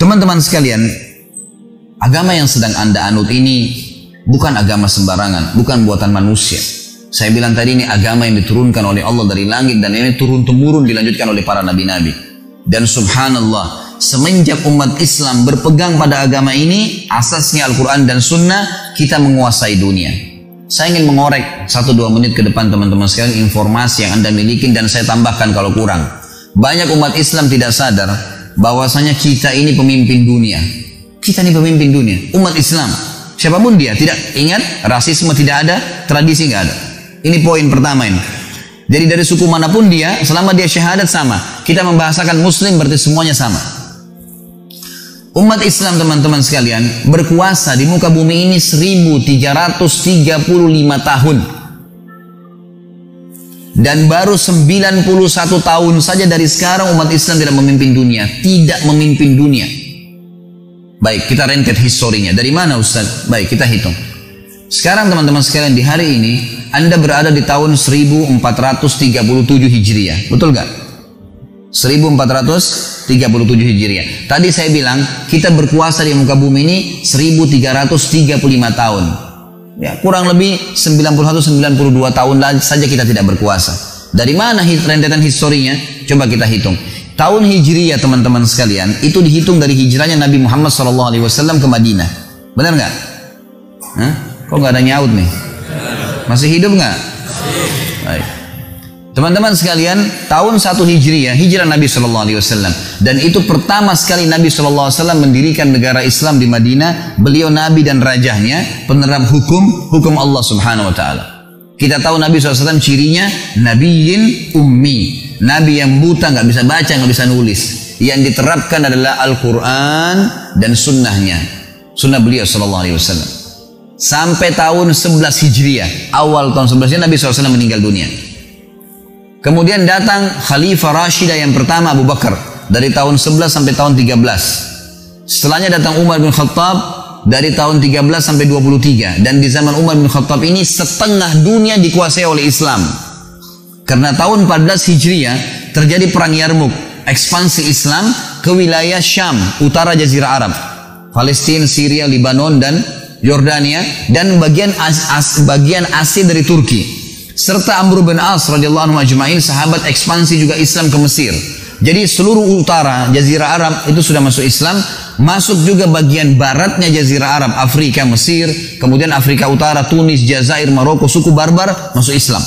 Teman-teman sekalian, agama yang sedang Anda anut ini bukan agama sembarangan, bukan buatan manusia. Saya bilang tadi, ini agama yang diturunkan oleh Allah dari langit, dan ini turun-temurun dilanjutkan oleh para nabi-nabi. Dan subhanallah, semenjak umat Islam berpegang pada agama ini, asasnya Al-Quran dan Sunnah, kita menguasai dunia. Saya ingin mengorek 1-2 menit ke depan teman-teman sekalian informasi yang Anda miliki, dan saya tambahkan kalau kurang. Banyak umat Islam tidak sadar bahwasanya kita ini pemimpin dunia. Kita ini pemimpin dunia, umat Islam. Siapapun dia, tidak ingat, rasisme tidak ada, tradisi nggak ada. Ini poin pertama ini. Jadi dari suku manapun dia, selama dia syahadat sama. Kita membahasakan muslim berarti semuanya sama. Umat Islam teman-teman sekalian berkuasa di muka bumi ini 1335 tahun. Dan baru 91 tahun saja dari sekarang umat Islam tidak memimpin dunia. Tidak memimpin dunia. Baik, kita rentet historinya. Dari mana Ustaz? Baik, kita hitung. Sekarang teman-teman sekalian, di hari ini Anda berada di tahun 1437 Hijriah. Betul gak? 1437 Hijriah. Tadi saya bilang kita berkuasa di muka bumi ini 1335 tahun. Ya, kurang lebih 91-92 tahun saja kita tidak berkuasa. Dari mana rentetan historinya? Coba kita hitung. Tahun Hijriah teman-teman sekalian itu dihitung dari hijrahnya Nabi Muhammad SAW ke Madinah. Benar nggak? Kok nggak ada nyaut nih? Masih hidup nggak? Baik. Teman-teman sekalian, tahun 1 Hijriah, hijrah Nabi SAW. Dan itu pertama sekali Nabi SAW mendirikan negara Islam di Madinah. Beliau Nabi dan rajanya, penerap hukum Allah Subhanahu Wa Taala. Kita tahu Nabi SAW cirinya Nabiyyin ummi. Nabi yang buta, nggak bisa baca, nggak bisa nulis. Yang diterapkan adalah Al-Quran dan sunnahnya. Sunnah beliau SAW. Sampai tahun 11 Hijriah. Awal tahun 11 Nabi SAW meninggal dunia. Kemudian datang Khalifah Rashidah yang pertama Abu Bakar. Dari tahun 11 sampai tahun 13. Setelahnya datang Umar bin Khattab. Dari tahun 13 sampai 23. Dan di zaman Umar bin Khattab ini setengah dunia dikuasai oleh Islam. Karena tahun 14 Hijriah terjadi perang Yarmuk, ekspansi Islam ke wilayah Syam, utara Jazirah Arab, Palestina, Syria, Lebanon dan Yordania, dan bagian Asia dari Turki, serta Amr bin As radhiyallahu anhu ajma'in, sahabat ekspansi juga Islam ke Mesir. Jadi seluruh utara Jazirah Arab itu sudah masuk Islam, masuk juga bagian baratnya Jazirah Arab, Afrika, Mesir, kemudian Afrika Utara, Tunis, Jazair, Maroko, suku Barbar masuk Islam.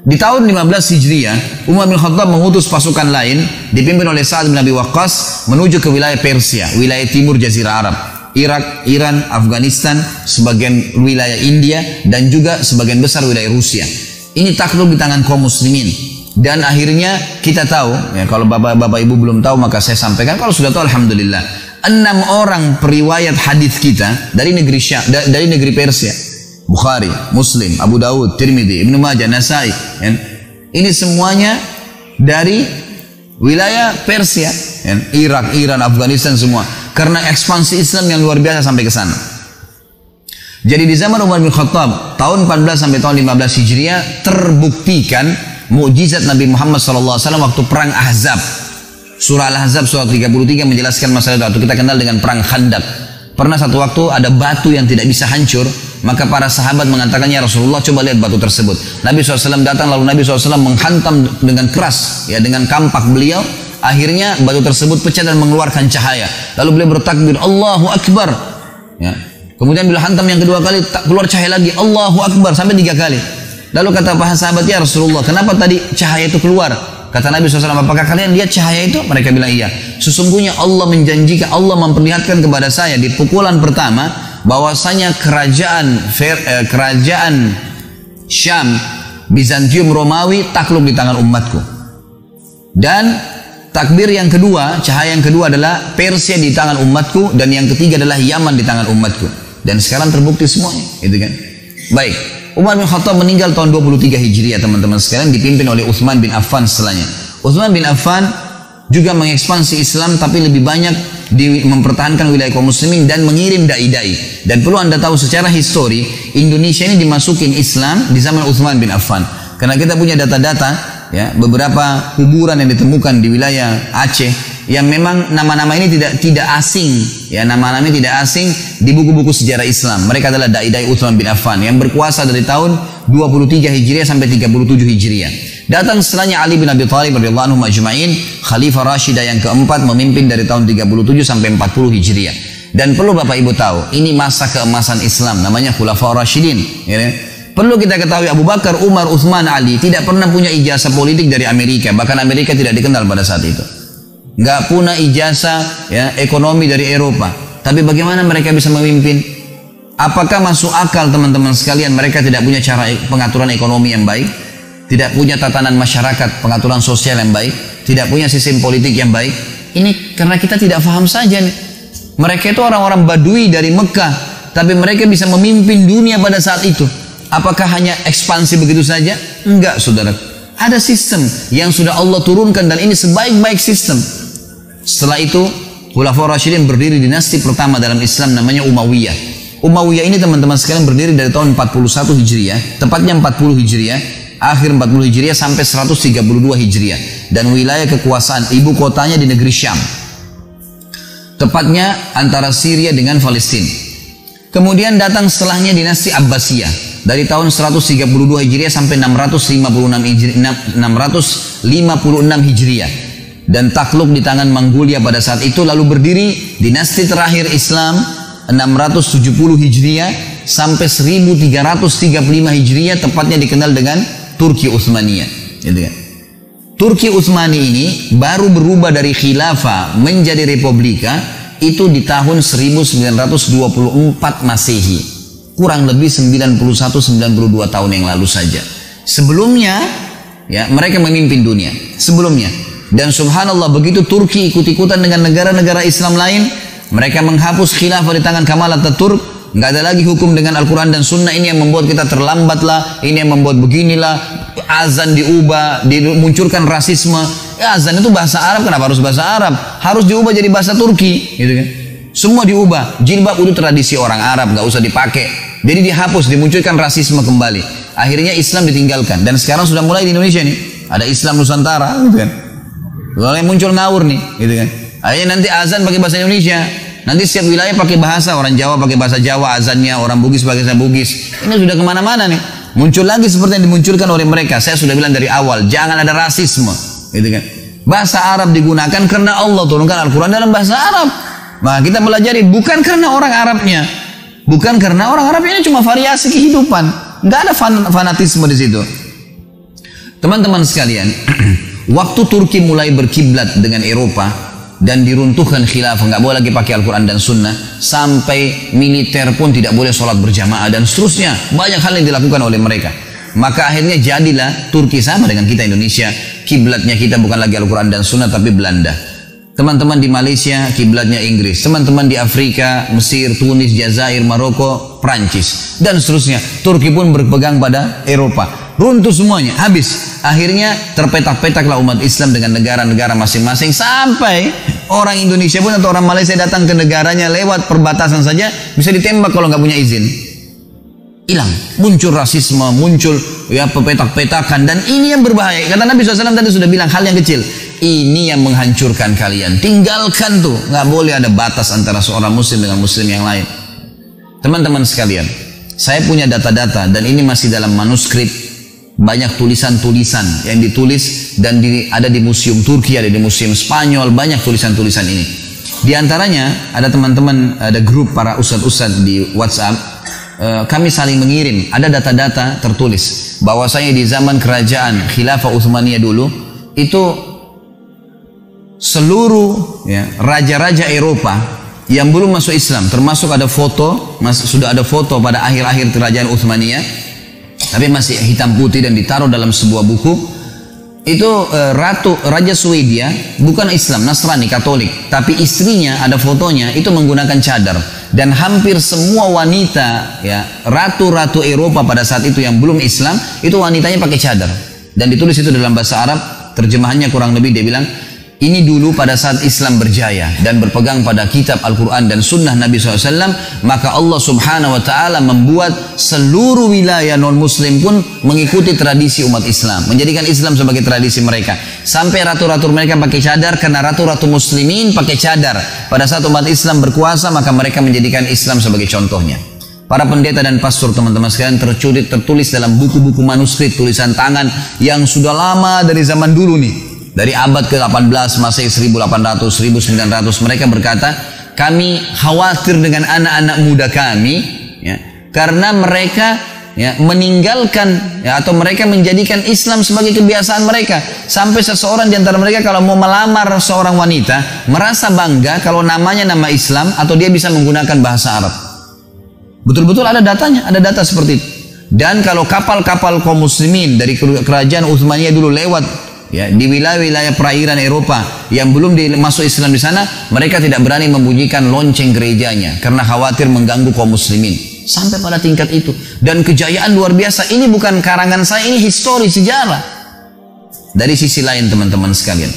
Di tahun 15 Hijriah, Umar bin Khattab mengutus pasukan lain dipimpin oleh Sa'ad bin Abi Waqqas menuju ke wilayah Persia, wilayah timur Jazirah Arab, Irak, Iran, Afghanistan, sebagian wilayah India, dan juga sebagian besar wilayah Rusia. Ini takluk di tangan kaum muslimin. Dan akhirnya kita tahu, ya, kalau bapak ibu belum tahu maka saya sampaikan, kalau sudah tahu alhamdulillah. 6 orang periwayat hadis kita dari negeri dari negeri Persia. Bukhari, Muslim, Abu Dawud, Tirmidzi, Ibnu Majah, Nasai, ya. Ini semuanya dari wilayah Persia, ya. Irak, Iran, Afghanistan semua. Karena ekspansi Islam yang luar biasa sampai ke sana. Jadi di zaman Umar bin Khattab tahun 14 sampai tahun 15 Hijriah terbuktikan mukjizat Nabi Muhammad SAW waktu perang Ahzab. Surah Al-Ahzab surah 33 menjelaskan masalah itu. Kita kenal dengan perang Khandaq. Pernah satu waktu ada batu yang tidak bisa hancur, maka para sahabat mengatakannya, Rasulullah coba lihat batu tersebut. Nabi SAW datang, lalu Nabi SAW menghantam dengan keras, ya, dengan kampak beliau. Akhirnya batu tersebut pecah dan mengeluarkan cahaya. Lalu beliau bertakbir, Allahu Akbar. Ya. Kemudian bila hantam yang kedua kali, keluar cahaya lagi, Allahu Akbar, sampai 3 kali. Lalu kata para sahabat, ya Rasulullah, kenapa tadi cahaya itu keluar? Kata Nabi SAW, apakah kalian lihat cahaya itu? Mereka bilang iya. Sesungguhnya Allah menjanjikan, Allah memperlihatkan kepada saya di pukulan pertama bahwasanya kerajaan Syam, Bizantium, Romawi takluk di tangan umatku. Dan takbir yang kedua, cahaya yang kedua adalah Persia di tangan umatku, dan yang ketiga adalah Yaman di tangan umatku. Dan sekarang terbukti semuanya, gitu kan? Baik. Umar bin Khattab meninggal tahun 23 Hijriah teman-teman sekalian, dipimpin oleh Utsman bin Affan setelahnya. Utsman bin Affan juga mengekspansi Islam, tapi lebih banyak mempertahankan wilayah kaum muslimin dan mengirim dai-dai. Dan perlu Anda tahu secara histori, Indonesia ini dimasukin Islam di zaman Utsman bin Affan. Karena kita punya data-data, ya, beberapa kuburan yang ditemukan di wilayah Aceh, yang memang nama-nama ini tidak asing, ya, nama-nama ini tidak asing di buku-buku sejarah Islam. Mereka adalah dai-dai Utsman bin Affan yang berkuasa dari tahun 23 Hijriah sampai 37 Hijriah. Datang setelahnya Ali bin Abi Thalib radhiyallahu anhu majma'in, Khalifah Rashidah yang keempat, memimpin dari tahun 37 sampai 40 Hijriah. Dan perlu Bapak Ibu tahu, ini masa keemasan Islam, namanya Khulafaur Rasyidin, ya. Perlu kita ketahui Abu Bakar, Umar, Uthman, Ali tidak pernah punya ijazah politik dari Amerika. Bahkan Amerika tidak dikenal pada saat itu. Nggak punya ijazah, ya, ekonomi dari Eropa. Tapi bagaimana mereka bisa memimpin? Apakah masuk akal teman-teman sekalian mereka tidak punya cara pengaturan ekonomi yang baik? Tidak punya tatanan masyarakat, pengaturan sosial yang baik? Tidak punya sistem politik yang baik? Ini karena kita tidak paham saja nih. Mereka itu orang-orang Badui dari Mekah. Tapi mereka bisa memimpin dunia pada saat itu. Apakah hanya ekspansi begitu saja? Enggak, saudara. Ada sistem yang sudah Allah turunkan dan ini sebaik-baik sistem. Setelah itu, Khulafaur Rasyidin berdiri dinasti pertama dalam Islam namanya Umayyah. Umayyah ini teman-teman sekalian berdiri dari tahun 41 Hijriah, tepatnya 40 Hijriah, akhir 40 Hijriah sampai 132 Hijriah. Dan wilayah kekuasaan ibu kotanya di negeri Syam. Tepatnya antara Syria dengan Palestina. Kemudian datang setelahnya dinasti Abbasiyah. Dari tahun 132 Hijriah sampai 656 Hijriah. Dan takluk di tangan Mongolia pada saat itu. Lalu berdiri dinasti terakhir Islam 670 Hijriah sampai 1335 Hijriah, tepatnya dikenal dengan Turki Utsmaniyah. Gitu kan? Turki Utsmani ini baru berubah dari khilafah menjadi republika itu di tahun 1924 Masehi. Kurang lebih 91-92 tahun yang lalu saja. Sebelumnya, ya, mereka memimpin dunia. Sebelumnya. Dan subhanallah begitu Turki ikut-ikutan dengan negara-negara Islam lain, mereka menghapus khilafah di tangan Kemal Atatürk. Nggak ada lagi hukum dengan Al-Quran dan Sunnah. Ini yang membuat kita terlambat lah. Ini yang membuat beginilah. Azan diubah, dimunculkan rasisme. Ya, azan itu bahasa Arab, kenapa harus bahasa Arab? Harus diubah jadi bahasa Turki, gitu kan? Semua diubah. Jilbab itu tradisi orang Arab, nggak usah dipakai. Jadi dihapus, dimunculkan rasisme kembali. Akhirnya Islam ditinggalkan. Dan sekarang sudah mulai di Indonesia nih. Ada Islam Nusantara, gitu kan? Mulai muncul ngawur nih, gitu kan? Akhirnya nanti azan pakai bahasa Indonesia. Nanti setiap wilayah pakai bahasa. Orang Jawa pakai bahasa Jawa azannya, orang Bugis pakai bahasa Bugis. Ini sudah kemana-mana nih. Muncul lagi seperti yang dimunculkan oleh mereka. Saya sudah bilang dari awal, jangan ada rasisme, gitu kan? Bahasa Arab digunakan karena Allah turunkan Al-Quran dalam bahasa Arab. Nah, kita pelajari bukan karena orang Arabnya. Bukan karena orang Arab ini cuma variasi kehidupan. Nggak ada fanatisme di situ. Teman-teman sekalian, waktu Turki mulai berkiblat dengan Eropa dan diruntuhkan khilafah, nggak boleh lagi pakai Al-Quran dan Sunnah, sampai militer pun tidak boleh sholat berjamaah dan seterusnya. Banyak hal yang dilakukan oleh mereka. Maka akhirnya jadilah Turki sama dengan kita Indonesia. Kiblatnya kita bukan lagi Al-Quran dan Sunnah tapi Belanda. Teman-teman di Malaysia kiblatnya Inggris, teman-teman di Afrika, Mesir, Tunis, Jazair, Maroko, Prancis dan seterusnya. Turki pun berpegang pada Eropa. Runtuh semuanya, habis. Akhirnya terpetak-petaklah umat Islam dengan negara-negara masing-masing, sampai orang Indonesia pun atau orang Malaysia datang ke negaranya lewat perbatasan saja bisa ditembak kalau nggak punya izin. Hilang, muncul rasisme, muncul ya pepetak-petakan, dan ini yang berbahaya. Kata Nabi SAW tadi sudah bilang hal yang kecil. Ini yang menghancurkan kalian. Tinggalkan tuh. Nggak boleh ada batas antara seorang muslim dengan muslim yang lain. Teman-teman sekalian, saya punya data-data dan ini masih dalam manuskrip. Banyak tulisan-tulisan yang ditulis dan ada di museum Turki, ada di museum Spanyol. Banyak tulisan-tulisan ini. Di antaranya ada teman-teman, ada grup para ustadz-ustadz di WhatsApp. Kami saling mengirim. Ada data-data tertulis bahwasanya di zaman kerajaan Khilafah Utsmaniyah dulu itu seluruh ya, raja-raja Eropa yang belum masuk Islam, termasuk ada foto, sudah ada foto pada akhir-akhir kerajaan Utsmaniyah, tapi masih hitam putih dan ditaruh dalam sebuah buku. Itu Raja Swedia bukan Islam, Nasrani, Katolik, tapi istrinya ada fotonya itu menggunakan cadar. Dan hampir semua wanita ya, ratu-ratu Eropa pada saat itu yang belum Islam itu wanitanya pakai cadar. Dan ditulis itu dalam bahasa Arab, terjemahannya kurang lebih dia bilang, Ini dulu pada saat Islam berjaya dan berpegang pada kitab Al-Quran dan sunnah Nabi SAW, maka Allah subhanahu wa ta'ala membuat seluruh wilayah non-muslim pun mengikuti tradisi umat Islam, menjadikan Islam sebagai tradisi mereka. Sampai ratu-ratu mereka pakai cadar, karena ratu-ratu muslimin pakai cadar. Pada saat umat Islam berkuasa, maka mereka menjadikan Islam sebagai contohnya. Para pendeta dan pastor teman-teman sekalian tertulis dalam buku-buku manuskrip tulisan tangan yang sudah lama dari zaman dulu nih. Dari abad ke-18, Masehi 1800, 1900, mereka berkata, kami khawatir dengan anak-anak muda kami, ya, karena mereka meninggalkan atau mereka menjadikan Islam sebagai kebiasaan mereka. Sampai seseorang di antara mereka kalau mau melamar seorang wanita, merasa bangga kalau namanya nama Islam atau dia bisa menggunakan bahasa Arab. Betul-betul ada datanya, ada data seperti itu. Dan kalau kapal-kapal kaum muslimin dari kerajaan Utsmaniyah dulu lewat di wilayah-wilayah perairan Eropa yang belum masuk Islam di sana, mereka tidak berani membunyikan lonceng gerejanya karena khawatir mengganggu kaum muslimin. Sampai pada tingkat itu. Dan kejayaan luar biasa. Ini bukan karangan saya, ini histori, sejarah. Dari sisi lain teman-teman sekalian,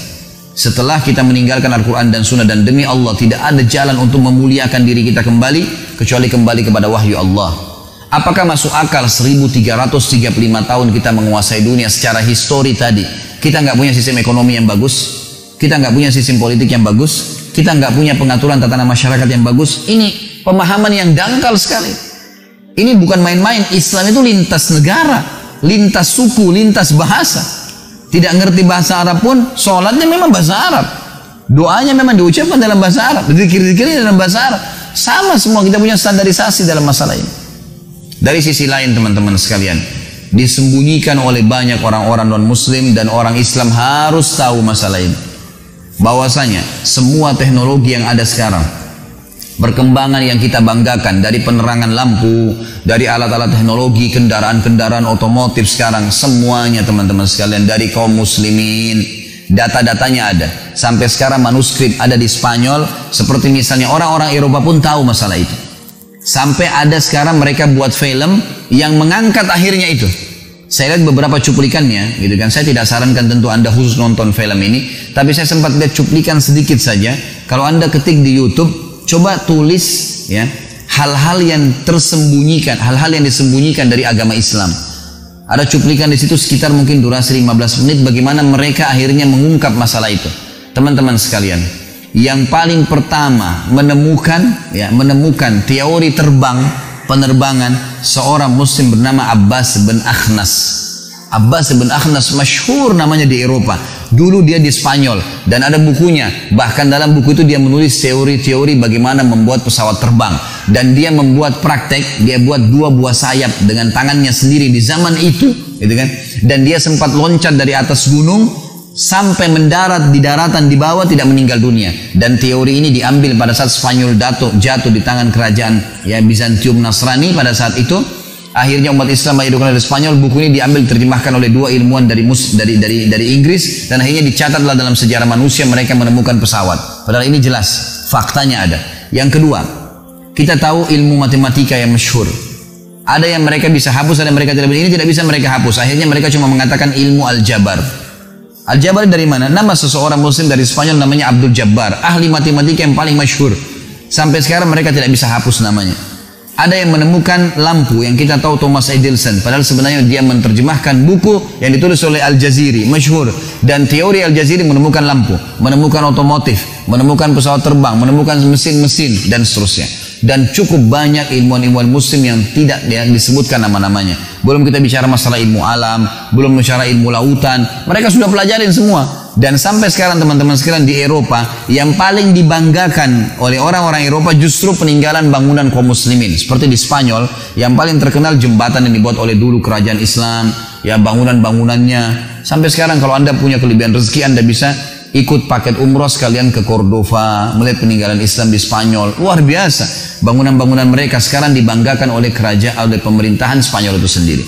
setelah kita meninggalkan Al-Quran dan Sunnah, dan demi Allah tidak ada jalan untuk memuliakan diri kita kembali kecuali kembali kepada wahyu Allah. Apakah masuk akal 1335 tahun kita menguasai dunia secara histori tadi? Kita nggak punya sistem ekonomi yang bagus, kita nggak punya sistem politik yang bagus, kita nggak punya pengaturan tatanan masyarakat yang bagus. Ini pemahaman yang dangkal sekali. Ini bukan main-main. Islam itu lintas negara, lintas suku, lintas bahasa. Tidak ngerti bahasa Arab pun, sholatnya memang bahasa Arab, doanya memang diucapkan dalam bahasa Arab, zikir-zikirnya dalam bahasa Arab. Sama semua, kita punya standarisasi dalam masalah ini. Dari sisi lain teman-teman sekalian, disembunyikan oleh banyak orang-orang non-muslim, dan orang Islam harus tahu masalah ini. Bahwasanya semua teknologi yang ada sekarang, perkembangan yang kita banggakan dari penerangan lampu, dari alat-alat teknologi, kendaraan-kendaraan otomotif sekarang, semuanya teman-teman sekalian dari kaum muslimin. Data-datanya ada. Sampai sekarang manuskrip ada di Spanyol, seperti misalnya orang-orang Eropa pun tahu masalah itu. Sampai ada sekarang mereka buat film yang mengangkat akhirnya itu. Saya lihat beberapa cuplikannya, gitu kan. Saya tidak sarankan tentu Anda khusus nonton film ini, tapi saya sempat lihat cuplikan sedikit saja. Kalau Anda ketik di YouTube, coba tulis ya hal-hal yang tersembunyikan, hal-hal yang disembunyikan dari agama Islam. Ada cuplikan di situ sekitar mungkin durasi 15 menit bagaimana mereka akhirnya mengungkap masalah itu. Teman-teman sekalian, yang paling pertama menemukan teori penerbangan seorang muslim bernama Abbas bin Akhnas. Abbas bin Akhnas masyhur namanya di Eropa. Dulu dia di Spanyol dan ada bukunya. Bahkan dalam buku itu dia menulis teori-teori bagaimana membuat pesawat terbang. Dan dia membuat praktek, dia buat 2 buah sayap dengan tangannya sendiri di zaman itu, gitu kan. Dan dia sempat loncat dari atas gunung sampai mendarat di daratan di bawah, tidak meninggal dunia. Dan teori ini diambil pada saat Spanyol jatuh di tangan kerajaan Bizantium Nasrani pada saat itu. Akhirnya umat Islam menghidupkan dari Spanyol. Buku ini diambil terjemahkan oleh 2 ilmuwan dari Inggris, dan akhirnya dicatatlah dalam sejarah manusia mereka menemukan pesawat. Padahal ini jelas faktanya ada. Yang kedua, kita tahu ilmu matematika yang masyhur. Ada yang mereka bisa hapus, ada yang mereka tidak bisa. Ini tidak bisa mereka hapus. Akhirnya mereka cuma mengatakan ilmu aljabar. Aljabar dari mana? Nama seseorang muslim dari Spanyol namanya Abdul Jabbar, ahli matematika yang paling masyhur. Sampai sekarang mereka tidak bisa hapus namanya. Ada yang menemukan lampu yang kita tahu Thomas Edison, padahal sebenarnya dia menerjemahkan buku yang ditulis oleh Al-Jaziri, masyhur. Dan teori Al-Jaziri menemukan lampu, menemukan otomotif, menemukan pesawat terbang, menemukan mesin-mesin, dan seterusnya. Dan cukup banyak ilmuwan-ilmuwan muslim yang tidak disebutkan nama-namanya. Belum kita bicara masalah ilmu alam, belum bicara ilmu lautan, mereka sudah pelajarin semua. Dan sampai sekarang teman-teman sekalian di Eropa, yang paling dibanggakan oleh orang-orang Eropa justru peninggalan bangunan kaum muslimin. Seperti di Spanyol, yang paling terkenal jembatan yang dibuat oleh dulu kerajaan Islam, ya bangunan-bangunannya. Sampai sekarang kalau Anda punya kelebihan rezeki, Anda bisa ikut paket umroh sekalian ke Cordova, melihat peninggalan Islam di Spanyol. Luar biasa. Bangunan-bangunan mereka sekarang dibanggakan oleh kerajaan, oleh pemerintahan Spanyol itu sendiri.